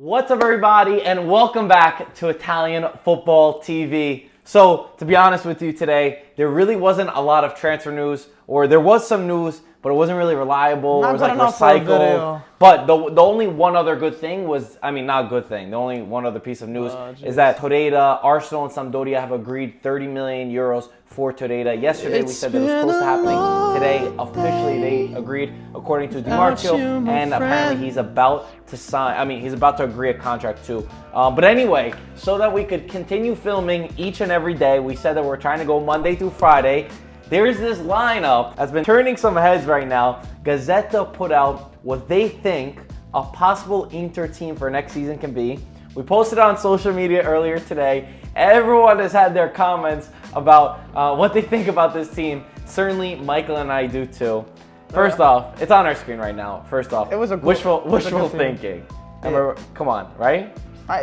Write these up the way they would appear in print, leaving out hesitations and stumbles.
What's up, everybody, and welcome back to Italian Football TV. So, to be honest with you today, there really wasn't a lot of transfer news, or there was some news, but it wasn't really reliable. It was like recycled. But the only one other good thing was, not good thing. The only one other piece of news is that Torreira, Arsenal, and Sampdoria have agreed 30 million euros for Torreira. Yesterday we said that it was close to happening. Today, officially, they agreed, according to DiMarcio, and apparently he's about to sign. He's about to agree a contract too. But anyway, so that we could continue filming each and every day, we said that we're trying to go Monday through Friday. There's this lineup that's been turning some heads right now. Gazzetta put out what they think a possible Inter team for next season can be. We posted it on social media earlier today. Everyone has had their comments about what they think about this team. Certainly, Michael and I do too. First off, it's on our screen right now. First off, it was a wishful thinking. Yeah. Come on, right?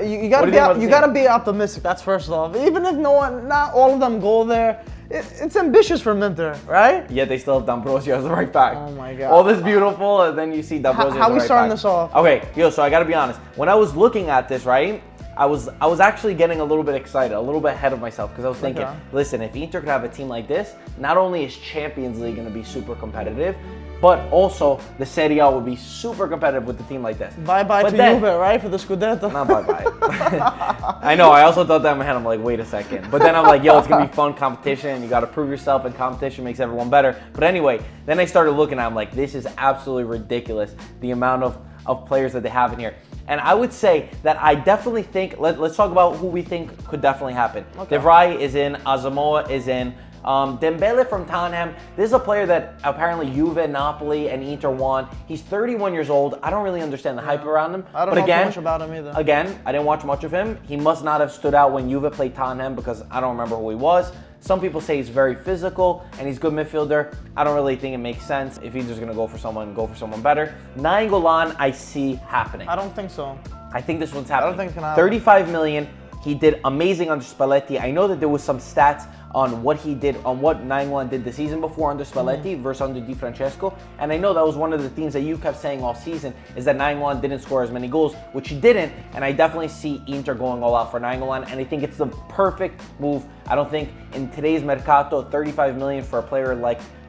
You gotta be optimistic. That's first off. Even if not all of them go there. It's ambitious for Inter, right? Yeah, they still have D'Ambrosio as the right back. Oh my God. All this beautiful, and then you see D'Ambrosio as the right back. How are we starting this off? Okay, so I gotta be honest. When I was looking at this, right, I was actually getting a little bit excited, a little bit ahead of myself, because I was thinking, listen, if Inter could have a team like this, not only is Champions League gonna be super competitive, but also the Serie would be super competitive with a team like this. Bye-bye to Juve, right? For the Scudetto. Not bye-bye. I know, I also thought that in my head. I'm like, wait a second. But then I'm like, yo, it's going to be fun competition. You got to prove yourself, and competition makes everyone better. But anyway, then I started looking at it. I'm like, this is absolutely ridiculous, the amount of players that they have in here. And I would say that I definitely think, let's talk about who we think could definitely happen. De Vrij is in, Asamoah is in. Dembele from Tottenham. This is a player that apparently Juve, Napoli, and Inter want. He's 31 years old. I don't really understand the hype around him. I don't know too much about him either. Again, I didn't watch much of him. He must not have stood out when Juve played Tottenham because I don't remember who he was. Some people say he's very physical and he's a good midfielder. I don't really think it makes sense. If Inter's going to go for someone better. NAINGGOLAN, I see happening. I don't think so. I think this one's happening. I don't think it's going to happen. 35 million. He did amazing under Spalletti. I know that there was some stats on what he did, on what NAINGGOLAN did the season before under Spalletti versus under Di Francesco. And I know that was one of the themes that you kept saying all season, is that NAINGGOLAN didn't score as many goals, which he didn't. And I definitely see Inter going all out for NAINGGOLAN, and I think it's the perfect move. I don't think in today's mercato, 35 million for a player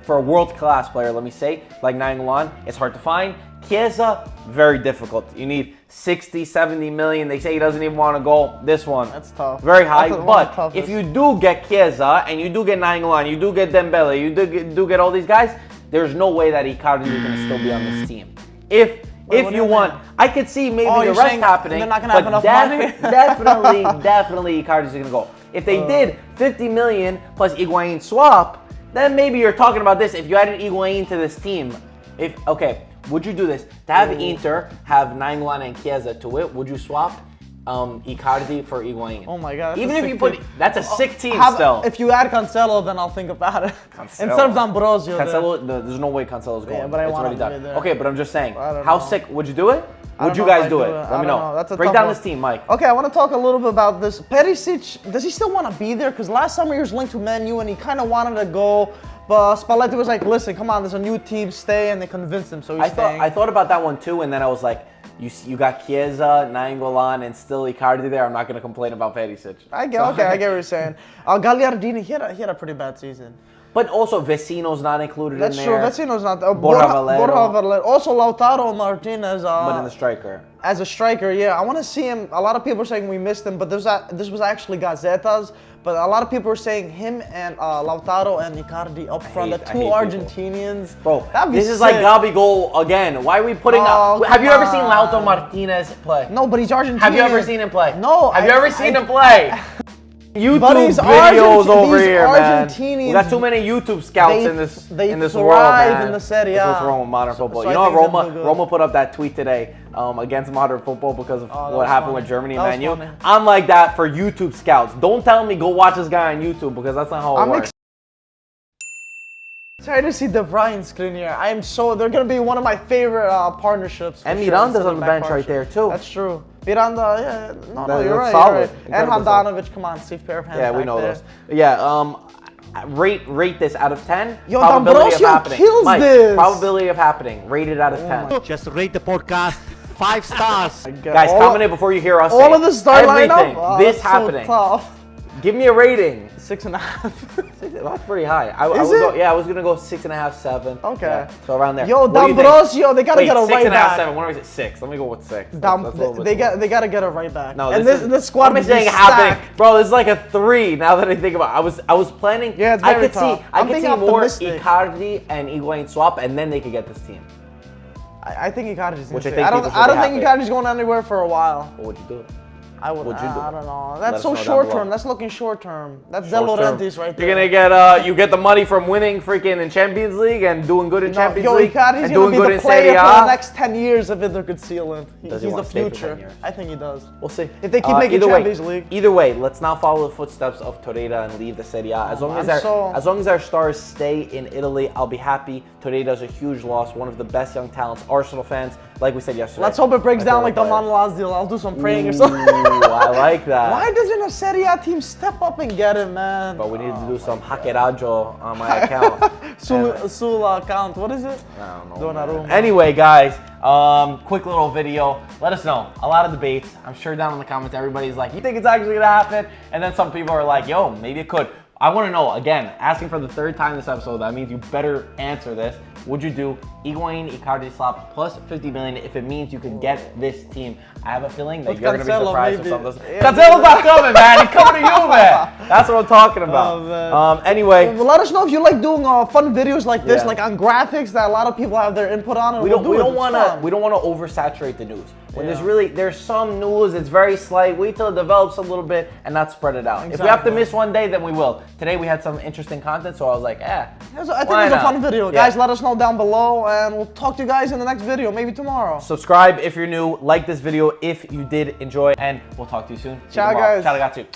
for a world-class player, let me say, like NAINGGOLAN, it's hard to find. Chiesa, very difficult. You need 60, 70 million. They say he doesn't even want to go. This one, that's tough. Very high. But if you do get Chiesa and you do get NAINGGOLAN, you do get Dembele, you do get all these guys, there's no way that Icardi is going to still be on this team. If you want, I could see maybe the rest happening. They're not going to have enough money. definitely Icardi's going to go. If they did 50 million plus Higuain swap, then maybe you're talking about this. If you added Higuain to this team, would you do this? To have Inter have NAINGGOLAN and Chiesa to it, would you swap Icardi for Higuain? Oh my God. Even if you put, that's a sick team still. If you add Cancelo, then I'll think about it. Instead of D'Ambrosio. Cancelo, there's no way Cancelo's going. Yeah, but I want him to be there. Okay, but I'm just saying, how sick, would you do it? Would you guys do it? Let me know. Break down this team, Mike. Okay, I want to talk a little bit about this. Perisic, does he still want to be there? Because last summer he was linked to Man U and he kind of wanted to go. But Spalletti was like, listen, come on, there's a new team, stay, and they convinced him, so he's staying. I thought about that one too, and then I was like, you got Chiesa, NAINGGOLAN, and still Icardi there. I'm not going to complain about Perisic. I get what you're saying. Gagliardini, he had a pretty bad season. But also Vecino's not included in there. That's true, Vecino's not. Borja Valero. Also Lautaro Martinez. But in the striker. As a striker, yeah. I want to see him. A lot of people are saying we missed him, but this was actually Gazzeta's. But a lot of people are saying him and Lautaro and Icardi up front, the two Argentinians. People. Bro, this is like Gabigol again. Why are we putting up? Have you ever seen Lautaro Martinez play? No, but he's Argentinian. Have you ever seen him play? No. Have you ever seen him play? YouTube videos over here, man. We got too many YouTube scouts in this world, man. In the Serie. That's what's wrong with modern football. You know what, Roma put up that tweet today against modern football because of what happened with Germany and Man U. I'm like that for YouTube scouts. Don't tell me go watch this guy on YouTube because that's not how it works. Excited to see De Vrij on screen here. They're gonna be one of my favorite partnerships. And Miranda's on the bench right there too. That's true. Miranda, you're right. And Handanovic, come on, safe pair of hands. Yeah, we know those. Yeah, rate this out of 10. Yo, D'Ambrosio kills Mike, this. Probability of happening. Rate it out of 10. Just rate the podcast 5 stars. God. Guys, comment it before you hear us All say of the star everything. lineup? This that's happening. So tough. Give me a rating. 6.5. That's pretty high. I Is would it? go, yeah, I was gonna go 6.5, 7. Okay. Yeah, so around there. Yo, What do you think? D'Ambrosio, they gotta Wait, get a right 6.5, back. 7. When was it 6? Let me go with 6. They They gotta get a right back. No, and this this squad I'm is saying happening, bro. This is like a 3. Now that I think about it, I was planning. Yeah, it's I very could tough. see I I'm could see being more optimistic. Icardi and Higuain swap, and then they could get this team. I think Icardi's Which I insane. think I don't people should be think happy. Icardi's going anywhere for a while. What would you do? I would. What'd you do? I don't know. Let That's us so know down short below. term. That's looking short term. That's De Short term. Laurentiis right there. You're gonna get you get the money from winning freaking in Champions League and doing good in Champions Yo, League Icardi's and gonna doing be good the in player Serie for the A. next 10 years if Inter could seal him. Does he He's wanna the stay for 10 future. years? I think he does. We'll see. If they keep making Either Champions way, League. Either way, let's not follow the footsteps of Torreira and leave the Serie A. As long as our stars stay in Italy, I'll be happy. Torreira's a huge loss, one of the best young talents. Arsenal fans, like we said yesterday. Let's hope it breaks down like the favorite players. Manolas deal. I'll do some praying or something. Ooh, I like that. Why doesn't a Serie A team step up and get him, man? But we need to do some hackeraggio on my account. Sula account. What is it? I don't know. Donnarumma. Anyway, guys, quick little video. Let us know. A lot of debates. I'm sure down in the comments, everybody's like, you think it's actually going to happen? And then some people are like, yo, maybe it could. I want to know, again, asking for the 3rd time this episode, that means you better answer this. Would you do Higuain, Icardi swap plus 50 million if it means you could get this team? I have a feeling that With you're going to be Cancelo, surprised maybe. if something doesn't. Yeah, Cancelo's not coming, man. He's coming to you, man. That's what I'm talking about. Oh, man. Anyway. Well, let us know if you like doing fun videos like this, Yeah. like on graphics that a lot of people have their input on. And We we'll don't do want it. to oversaturate the news. When Yeah. there's some news, it's very slight. Wait till it develops a little bit and not spread it out. If we have to miss one day, then we will. Today we had some interesting content, so I was like, I think it why was a not? fun video. Yeah. Guys, let us know down below, and we'll talk to you guys in the next video, maybe tomorrow. Subscribe if you're new. Like this video if you did enjoy, and we'll talk to you soon. See you Ciao, tomorrow. guys. Ciao, ragazzi.